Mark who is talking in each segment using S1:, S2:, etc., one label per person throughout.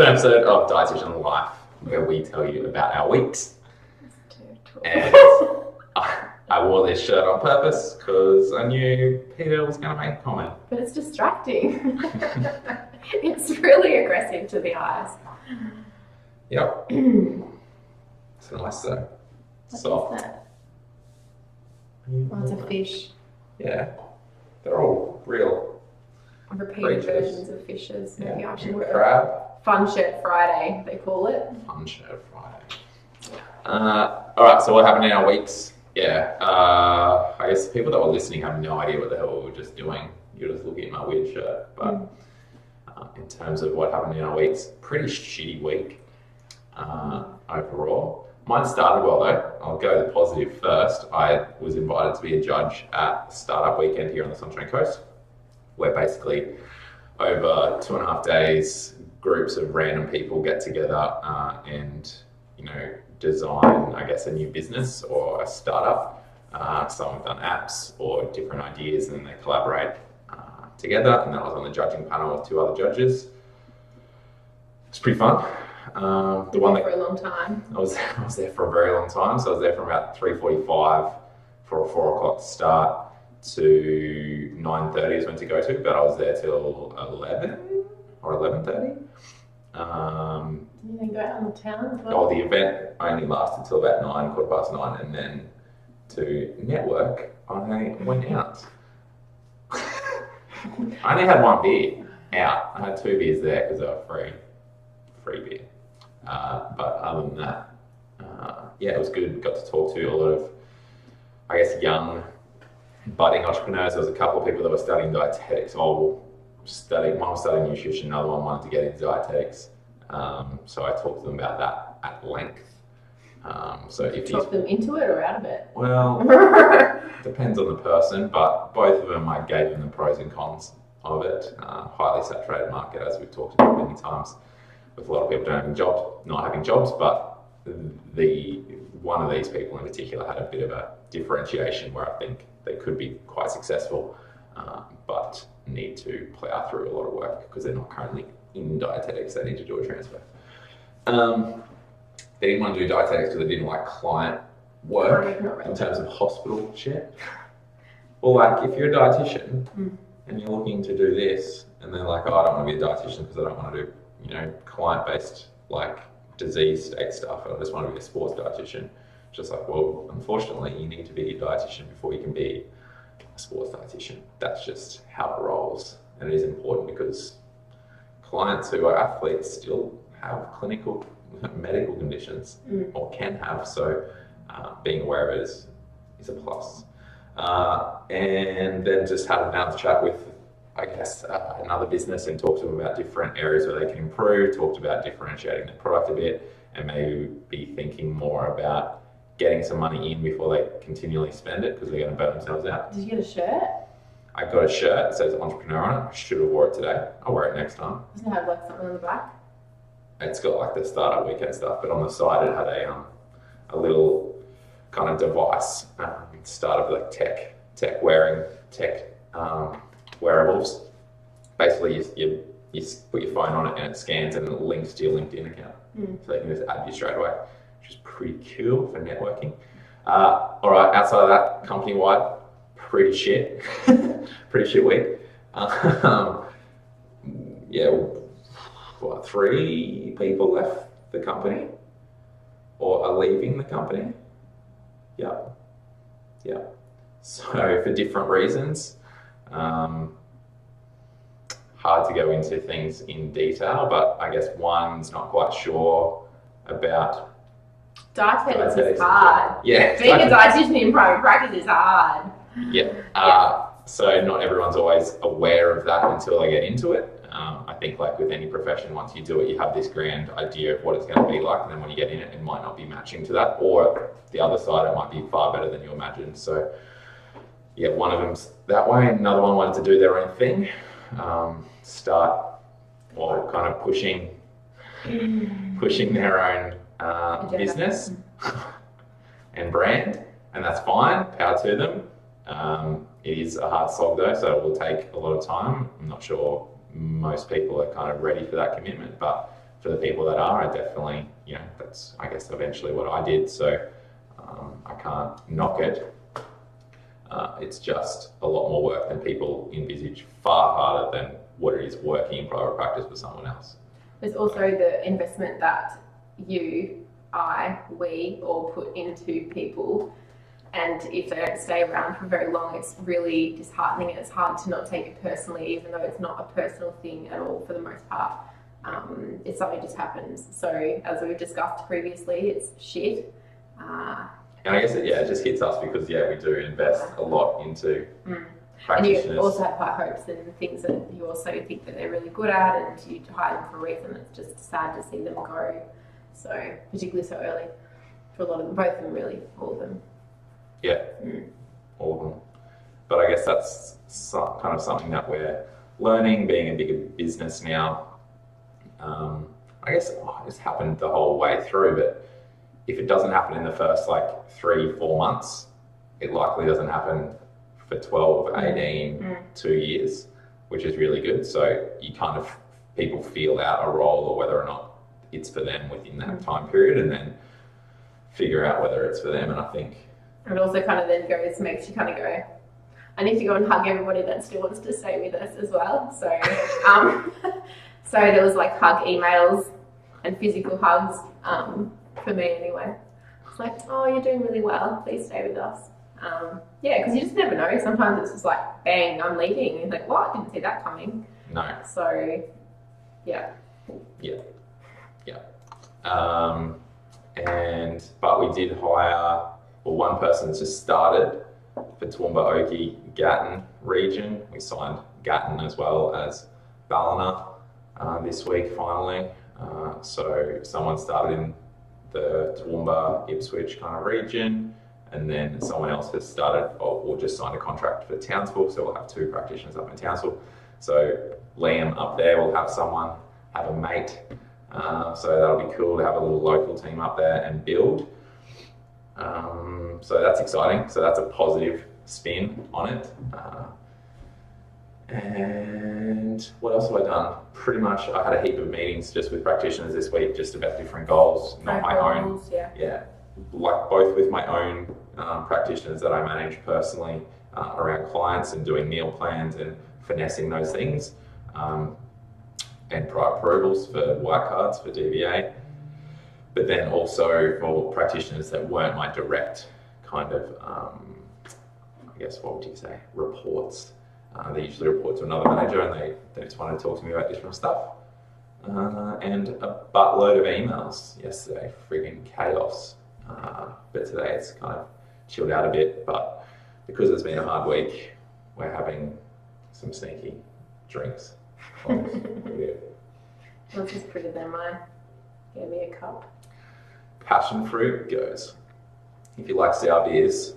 S1: to an episode of Dietitian Life, where we tell you about our weeks. And I wore this shirt on purpose because I knew Peta was going to make a comment.
S2: But it's distracting. It's really aggressive to the eyes.
S1: Yep. It's nice though.
S2: What is that? Oh, it's a fish.
S1: Yeah. They're all real.
S2: Repeated versions of fishes. Maybe I should wear
S1: crab.
S2: Fun Shirt Friday, they call it.
S1: Fun Shirt Friday. Alright, so what happened in our weeks? Yeah, I guess the people that were listening have no idea what the hell we were just doing. You're just looking at my weird shirt. But in terms of what happened in our weeks, pretty shitty week overall. Mine started well though. I'll go the positive first. I was invited to be a judge at Startup Weekend here on the Sunshine Coast, where basically over 2.5 days, groups of random people get together and, design, I guess, a new business or a startup. Some have done apps or different ideas, and then they collaborate together. And then I was on the judging panel with 2 other judges. It's pretty fun.
S2: For a long time.
S1: I was there for a very long time. So I was there from about 3:45 for a 4 o'clock start to 9:30 is when to go to, but I was there till 11 or 11:30.
S2: Did you then go out in the town as well?
S1: The event only lasted till about 9:15, and then to network, I went out. I only had 1 beer out. I had 2 beers there because they were free beer. But other than that, it was good. Got to talk to a lot of, I guess, young budding entrepreneurs. There was a couple of people that were studying dietetics. One was studying nutrition, another one wanted to get into dietetics. So I talked to them about that at length. So if you
S2: talk them into it or out of it?
S1: Well, depends on the person, but both of them, I gave them the pros and cons of it. Highly saturated market, as we've talked about many times, with a lot of people not having jobs, but one of these people in particular had a bit of a differentiation where I think they could be quite successful, but need to plough through a lot of work because they're not currently in dietetics. They need to do a transfer. They didn't want to do dietetics because they didn't like client work in terms of hospital shit. Well, like if you're a dietitian and you're looking to do this, and they're like, I don't want to be a dietitian because I don't want to do client-based like disease state stuff. I just want to be a sports dietitian. Just like, well, unfortunately, you need to be a dietitian before you can be a sports dietitian. That's just how it rolls, and it is important because clients who are athletes still have clinical medical conditions or can have. So being aware of it is a plus. And then just had a nice chat with, I guess, another business and talked to them about different areas where they can improve, talked about differentiating their product a bit, and maybe be thinking more about getting some money in before they continually spend it because they're going to burn themselves out.
S2: Did you get a shirt?
S1: I got a shirt that says entrepreneur on it. I should have wore it today. I'll wear it next time.
S2: Doesn't it have like something on the back?
S1: It's got like the startup weekend stuff, but on the side it had a little kind of device, startup like tech wearables. Basically, you put your phone on it and it scans and it links to your LinkedIn account. So they can just add you straight away, which is pretty cool for networking. All right, outside of that, company-wide, pretty shit. Pretty shit week. 3 people left the company or are leaving the company. Yeah. So for different reasons. Hard to go into things in detail, but I guess one's not quite sure about
S2: dietetics is hard.
S1: Yeah.
S2: Being a dietitian in private practice is hard.
S1: Yeah. So not everyone's always aware of that until they get into it. I think like with any profession, once you do it, you have this grand idea of what it's going to be like, and then when you get in it, it might not be matching to that, or the other side, it might be far better than you imagined. So one of them's that way. Another one wanted to do their own thing, start or kind of pushing their own business and brand, and that's fine. Power to them. It is a hard slog though, so it will take a lot of time. I'm not sure most people are kind of ready for that commitment, but for the people that are, I definitely, you know, that's, I guess, eventually what I did. So I can't knock it. It's just a lot more work than people envisage, far harder than what it is working in private practice for someone else.
S2: There's also the investment that you, we all put into people, and if they don't stay around for very long, it's really disheartening, and it's hard to not take it personally, even though it's not a personal thing at all for the most part. It's something that just happens. So as we've discussed previously, it's shit.
S1: And I guess it just hits us because we do invest a lot into practitioners.
S2: And you also have high hopes and things that you also think that they're really good at, and you hire them for a reason. It's just sad to see them go. So particularly so early for a lot of them, both of them really, all of them.
S1: Yeah, all of them. But I guess that's kind of something that we're learning, being a bigger business now. I guess it's happened the whole way through, but if it doesn't happen in the first 3-4 months, it likely doesn't happen for 12, 18, 2 years, which is really good. So you kind of, people feel out a role or whether or not it's for them within that time period, and then figure out whether it's for them. And I think
S2: it also kind of then makes you kind of go, I need to go and hug everybody that still wants to stay with us as well. So, so there was hug emails and physical hugs, for me anyway. It's like, oh, you're doing really well, please stay with us. Because you just never know. Sometimes it's just like, bang, I'm leaving. And you're like, what? I didn't see that coming.
S1: No.
S2: So, yeah.
S1: But we did hire, one person's just started for Toowoomba, Oakey, Gatton region. We signed Gatton as well as Ballina this week finally. So someone started in the Toowoomba, Ipswich kind of region, and then someone else has started or just signed a contract for Townsville. So we'll have 2 practitioners up in Townsville. So Liam up there will have someone, have a mate. So that'll be cool to have a little local team up there and build. So that's exciting. So that's a positive spin on it. And what else have I done? Pretty much I had a heap of meetings just with practitioners this week, just about different goals, not my own. Yeah. Both with my own practitioners that I manage personally around clients and doing meal plans and finessing those things. And prior approvals for white cards for DVA, but then also for practitioners that weren't my direct kind of, I guess, what would you say, reports. They usually report to another manager, and they just wanted to talk to me about different stuff. And a buttload of emails yesterday, friggin' chaos. But today it's kind of chilled out a bit, but because it's been a hard week, we're having some sneaky drinks.
S2: Yours is prettier than mine. Gave me a cup.
S1: Passion fruit goes. If you like sour beers,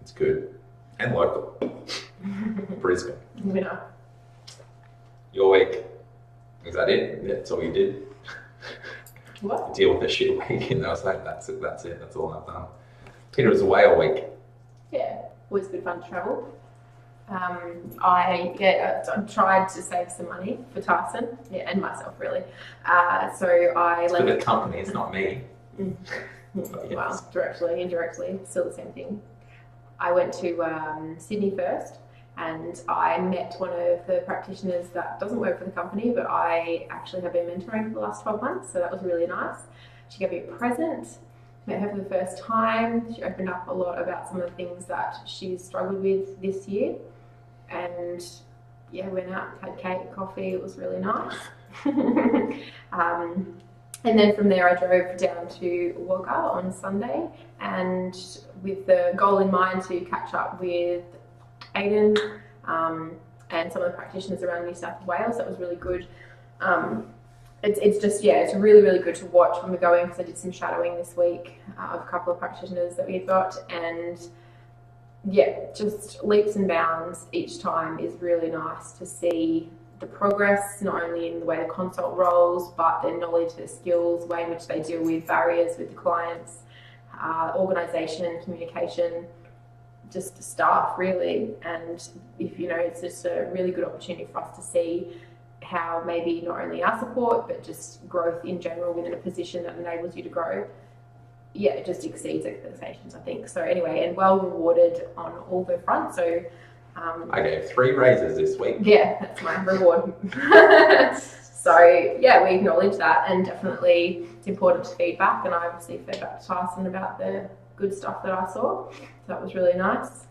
S1: it's good. And local. Brisbane.
S2: Yeah.
S1: Your week. Is that it? That's all you did?
S2: What?
S1: Deal with the shit week, and I was like, that's it. That's all I've done. Peter was away all week.
S2: Yeah, always good fun to travel. I tried to save some money for Tyson, and myself really. So I
S1: it's for the company, it's not me.
S2: Well, directly, indirectly, still the same thing. I went to Sydney first, and I met one of the practitioners that doesn't work for the company, but I actually have been mentoring for the last 12 months, so that was really nice. She gave me a present. Met her for the first time. She opened up a lot about some of the things that she's struggled with this year. And went out, had cake, coffee. It was really nice. And then from there I drove down to Wagga on Sunday, and with the goal in mind to catch up with Aidan and some of the practitioners around New South Wales. That was really good. It's really, really good to watch when we're going, because I did some shadowing this week of a couple of practitioners that we've got, and just leaps and bounds each time is really nice to see the progress, not only in the way the consult rolls, but their knowledge, their skills, the way in which they deal with barriers with the clients, organisation, communication, just staff really. And it's just a really good opportunity for us to see how maybe not only our support, but just growth in general within a position that enables you to grow, yeah, it just exceeds expectations, I think. So anyway, and well rewarded on all the fronts. So
S1: I gave 3 raises this week.
S2: Yeah, that's my reward. So yeah, we acknowledge that, and definitely it's important to feedback. And I obviously fed back to Tyson about the good stuff that I saw. So that was really nice.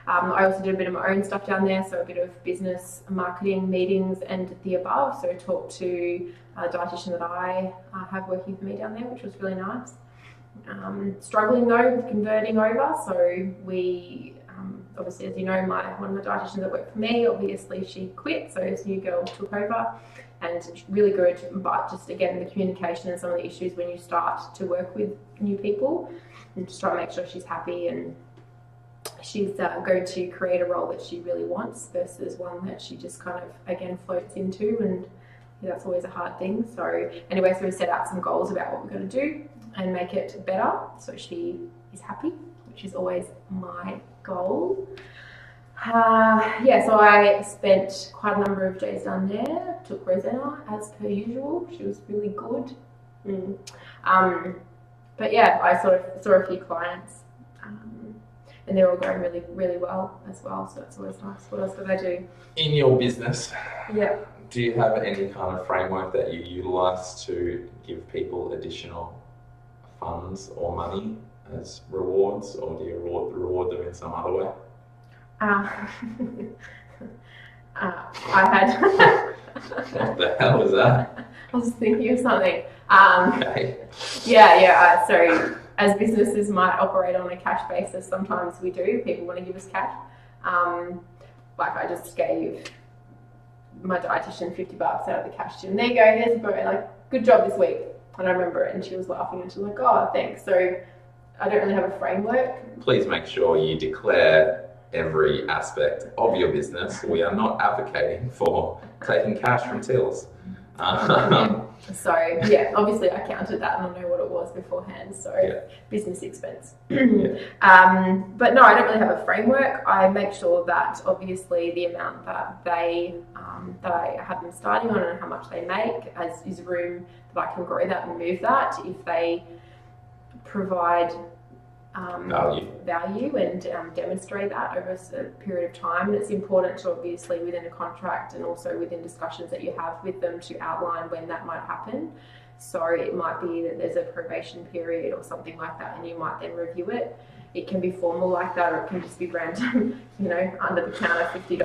S2: I also did a bit of my own stuff down there, so a bit of business, marketing, meetings, and the above. So I talked to a dietitian that I have working for me down there, which was really nice. Struggling though with converting over, so we obviously, as you know, one of the dietitians that worked for me, obviously she quit, so this new girl took over, and it's really good. But just again, the communication and some of the issues when you start to work with new people, and just try to make sure she's happy and she's going to create a role that she really wants versus one that she just kind of again floats into, and yeah, that's always a hard thing. So anyway, so we set out some goals about what we're going to do and make it better so she is happy, which is always my goal. Yeah, so I spent quite a number of days down there, took Rosanna as per usual. She was really good. But yeah, I sort of saw a few clients, and they're all going really, really well as well, so that's always nice. What else did I do?
S1: In your business,
S2: yeah,
S1: do you have any kind of framework that you utilise to give people additional funds or money as rewards, or do you reward them in some other way?
S2: I had...
S1: What the hell was that?
S2: I was thinking of something.
S1: Okay.
S2: Yeah. So as businesses might operate on a cash basis, sometimes we do. People want to give us cash. Like I just gave my dietitian $50 out of the cash gym. There you go. Here's a boat. Like, good job this week. And I remember it, and she was laughing, and she was like, "Oh, thanks." So I don't really have a framework. Please make sure you declare every aspect of your business. We are not advocating for taking cash from tills. So yeah, obviously I counted that and I know what it was beforehand, so yeah. Business expense. Yeah. But no, I don't really have a framework. I make sure that obviously the amount that they that I have them starting on and how much they make as is room that I can grow that and move that if they provide value and demonstrate that over a period of time. And it's important to obviously within a contract and also within discussions that you have with them to outline when that might happen. So it might be that there's a probation period or something like that, and you might then review it. It can be formal like that, or it can just be random, under the counter, $50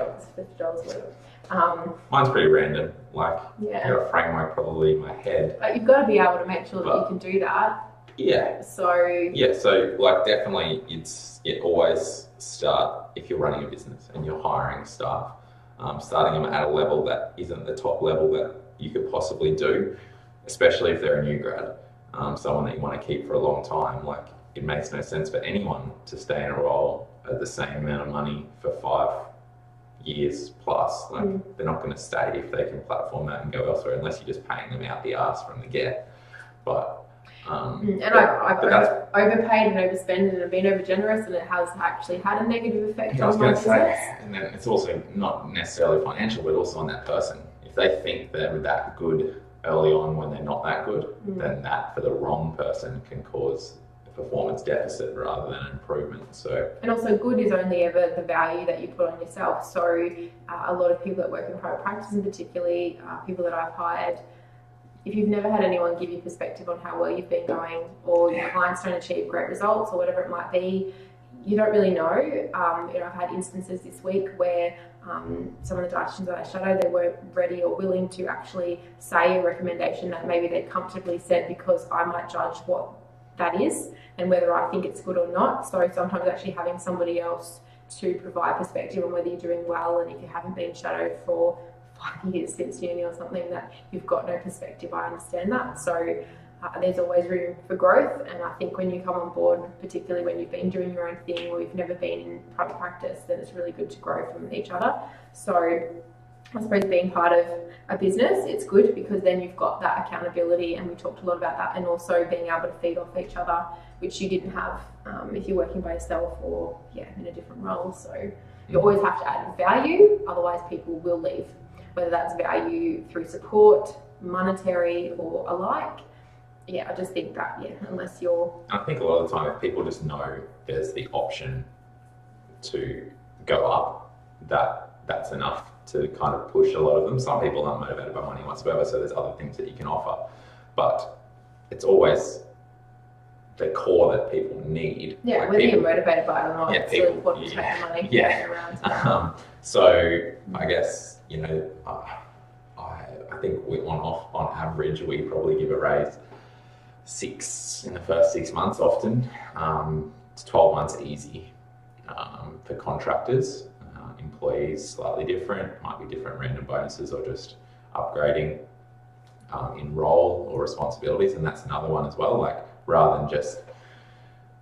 S2: whatever. Mine's pretty random. Like, yeah. I've got a framework probably in my head. But you've got to be able to make sure that you can do that. Yeah. So like definitely it always start if you're running a business and you're hiring staff, starting them at a level that isn't the top level that you could possibly do, especially if they're a new grad, someone that you want to keep for a long time. Like it makes no sense for anyone to stay in a role at the same amount of money for 5 years plus. Like they're not going to stay if they can platform that and go elsewhere unless you're just paying them out the arse from the get. But and I've overpaid and overspent and been over generous, and it has actually had a negative effect on my business. And then it's also not necessarily financial, but also on that person. If they think they're that good early on when they're not that good, then that for the wrong person can cause a performance deficit rather than an improvement. So, and also good is only ever the value that you put on yourself. So a lot of people that work in private practice, and particularly people that I've hired, if you've never had anyone give you perspective on how well you've been going, or your clients don't achieve great results, or whatever it might be, you don't really know. I've had instances this week where some of the dietitians that I shadow, they weren't ready or willing to actually say a recommendation that maybe they'd comfortably said because I might judge what that is and whether I think it's good or not. So sometimes actually having somebody else to provide perspective on whether you're doing well, and if you haven't been shadowed for 5 years since uni or something, that you've got no perspective, I understand that. So there's always room for growth, and I think when you come on board, particularly when you've been doing your own thing or you've never been in private practice, then it's really good to grow from each other. So I suppose being part of a business, it's good because then you've got that accountability, and we talked a lot about that, and also being able to feed off each other, which you didn't have if you're working by yourself or in a different role. So you always have to add value, otherwise people will leave. whether that's value through support, monetary or alike. Yeah, I just think that, unless you're...
S1: I think a lot of the time if people just know there's the option to go up, that's enough to kind of push a lot of them. Some people aren't motivated by money whatsoever, so there's other things that you can offer. But it's always the core that people need.
S2: Yeah,
S1: like
S2: whether
S1: people,
S2: you're motivated by it or not, it's still important to make the money.
S1: Yeah.
S2: Around.
S1: So I guess, I think on average, we probably give a raise 6 in the first 6 months often. It's 12 months easy. For contractors, employees slightly different, might be different random bonuses or just upgrading in role or responsibilities, and that's another one as well. Like rather than just,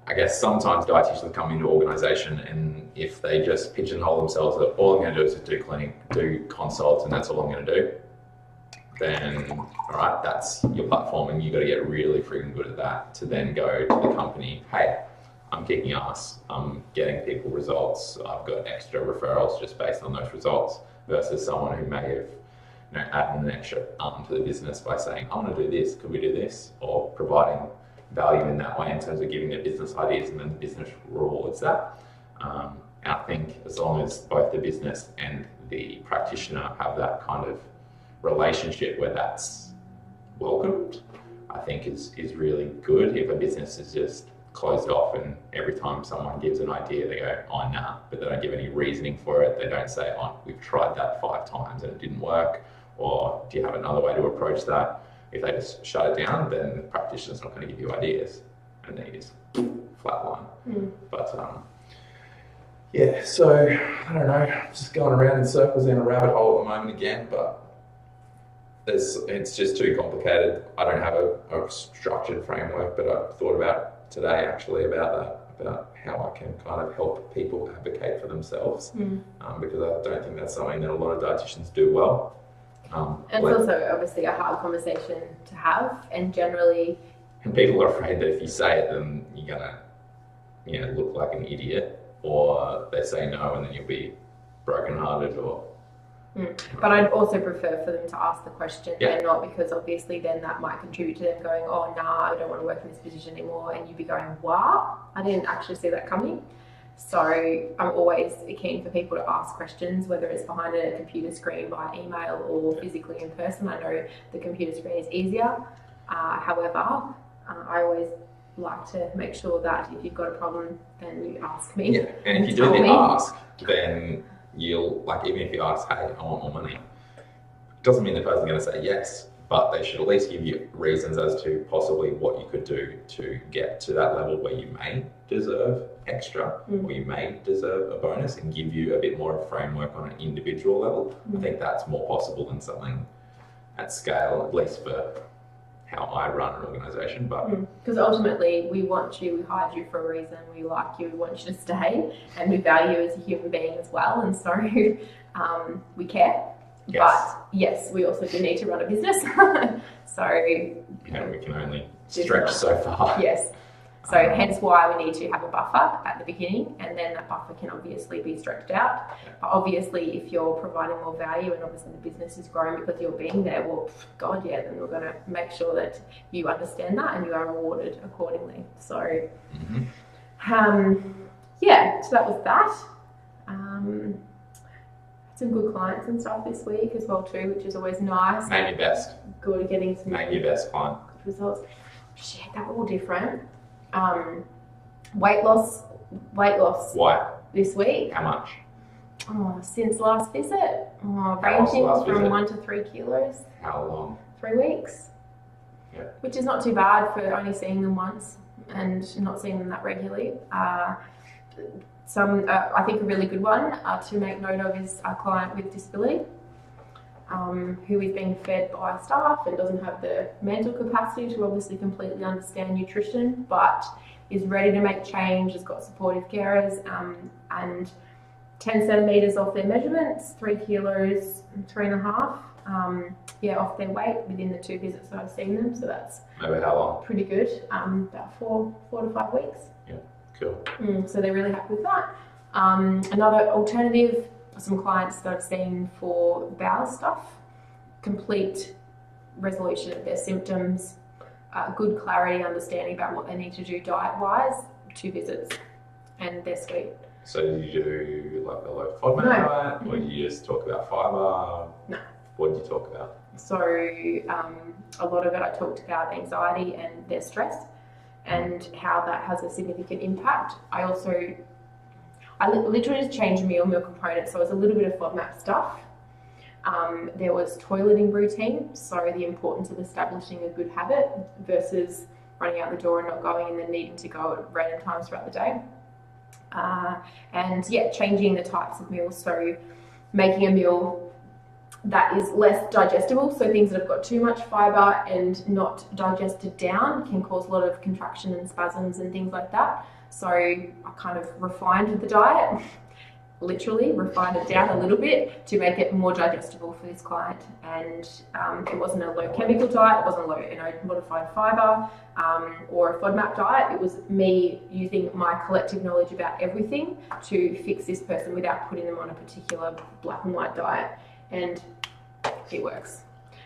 S1: I guess sometimes dietitians come into an organisation and if they just pigeonhole themselves that all I'm going to do is just do clinic, do consults, and that's all I'm going to do, then all right, that's your platform, and you've got to get really freaking good at that to then go to the company, hey, I'm kicking ass, I'm getting people results, I've got extra referrals just based on those results, versus someone who may have added an extra arm to the business by saying, I want to do this, could we do this? Or providing value in that way in terms of giving their business ideas, and then the business rewards that. And I think as long as both the business and the practitioner have that kind of relationship where that's welcomed, I think is really good. If a business is just closed off and every time someone gives an idea they go, oh nah, but they don't give any reasoning for it. They don't say, oh, we've tried that 5 times and it didn't work, or do you have another way to approach that? If they just shut it down, then the practitioner's not going to give you ideas, and then you just flatline. But so I don't know, just going around in circles in a rabbit hole at the moment again, but it's just too complicated. I don't have a structured framework, but I thought about today actually about how I can kind of help people advocate for themselves, because I don't think that's something that a lot of dietitians do well.
S2: And it's also obviously a hard conversation to have, and generally...
S1: And people are afraid that if you say it, then you're going to, look like an idiot, or they say no and then you'll be brokenhearted or...
S2: But I'd also prefer for them to ask the question and not, because obviously then that might contribute to them going, oh, nah, I don't want to work in this position anymore. And you'd be going, wow, I didn't actually see that coming. So I'm always keen for people to ask questions, whether it's behind a computer screen, via email, or physically in person. I know the computer screen is easier. However, I always like to make sure that if you've got a problem, then you ask me.
S1: Yeah, and if you do the ask, then you'll, even if you ask, hey, I want more money, doesn't mean the person's going to say yes, but they should at least give you reasons as to possibly what you could do to get to that level where you may deserve extra, or you may deserve a bonus, and give you a bit more of a framework on an individual level. I think that's more possible than something at scale, at least for how I run an organisation. But
S2: because ultimately we want you, we hired you for a reason, we like you, we want you to stay, and we value you as a human being as well, and so we care.
S1: Yes.
S2: But yes, we also do need to run a business. So
S1: we can only stretch so far.
S2: Yes. So hence why we need to have a buffer at the beginning, and then that buffer can obviously be stretched out. But obviously if you're providing more value and obviously the business is growing because you're being there, well, God, yeah, then we're going to make sure that you understand that and you are rewarded accordingly. So, so that was that. Some good clients and stuff this week as well too, which is always nice.
S1: Name your best.
S2: Good at getting some
S1: Name your best client.
S2: Good results. Shit, they're all different. Weight loss.
S1: Why?
S2: This week.
S1: How much?
S2: Oh, since last visit. Ranging from 1 to 3 kilos.
S1: How long?
S2: 3 weeks.
S1: Yeah. Which
S2: is not too bad for only seeing them once and not seeing them that regularly. I think a really good one to make note of is a client with disability, who is being fed by staff and doesn't have the mental capacity to obviously completely understand nutrition, but is ready to make change, has got supportive carers, and 10 centimetres off their measurements, 3 kilos, 3.5, off their weight within the 2 visits that I've seen them. So that's
S1: over how long?
S2: Pretty good. About 4 to 5 weeks.
S1: Yeah, cool.
S2: So they're really happy with that. Another alternative some clients that I've seen for bowel stuff, complete resolution of their symptoms, good clarity, understanding about what they need to do diet-wise, 2 visits, and they're sweet.
S1: So do you do like a low FODMAP diet, or do you just talk about fibre?
S2: No.
S1: What do you talk about?
S2: So a lot of it I talked about anxiety and their stress and how that has a significant impact. I literally just changed meal components, so it was a little bit of FODMAP stuff. There was toileting routine, so the importance of establishing a good habit versus running out the door and not going and then needing to go at random times throughout the day. And yeah, changing the types of meals, so making a meal that is less digestible, so things that have got too much fibre and not digested down can cause a lot of contraction and spasms and things like that. So I kind of refined the diet, literally refined it down a little bit to make it more digestible for this client. And it wasn't a low chemical diet, it wasn't a low modified fibre or a FODMAP diet. It was me using my collective knowledge about everything to fix this person without putting them on a particular black and white diet. And it works.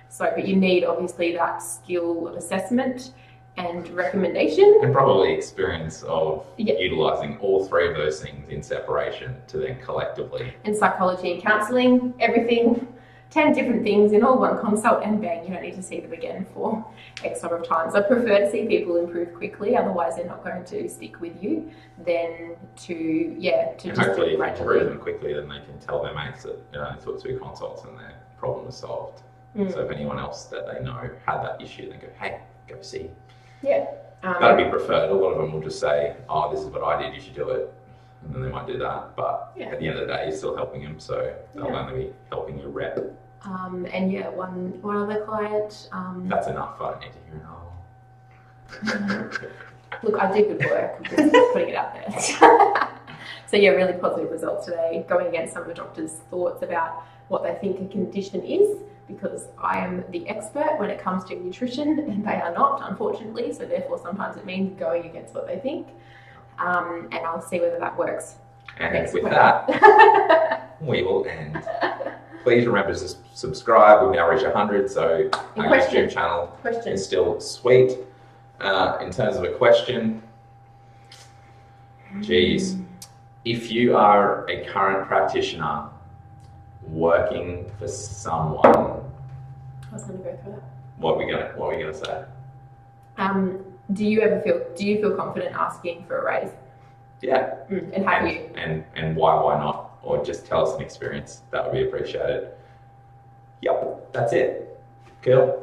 S2: So, but you need obviously that skill of assessment and recommendation.
S1: And probably experience of utilising all 3 of those things in separation to then collectively.
S2: And psychology and counselling, everything, 10 different things in all one consult, and bang, you don't need to see them again for X number of times. I prefer to see people improve quickly, otherwise they're not going to stick with you, than to
S1: and
S2: just
S1: hopefully if you improve them quickly, then they can tell their mates that they took 2 consults and their problem was solved. So if anyone else that they know had that issue, then go, hey, go see.
S2: Yeah.
S1: That'd be preferred. A lot of them will just say, oh, this is what I did, you should do it. And then they might do that. But at the end of the day, you're still helping them, so they'll only be helping you rep.
S2: And yeah, one other client.
S1: That's enough. I don't need to hear it all.
S2: Look, I do good work. I'm just putting it out there. So yeah, really positive results today, going against some of the doctors' thoughts about what they think a condition is, because I am the expert when it comes to nutrition and they are not, unfortunately. So therefore, sometimes it means going against what they think. And I'll see whether that works.
S1: And with that, we will end. Please remember to subscribe. We've now reached 100, so our YouTube channel is still sweet. In terms of a question, geez, if you are a current practitioner working for someone,
S2: I was going to go through that.
S1: What are we gonna say?
S2: Do you feel confident asking for a raise?
S1: Yeah.
S2: And have you?
S1: And why not? Or just tell us an experience. That would be appreciated. Yep, that's it. Cool.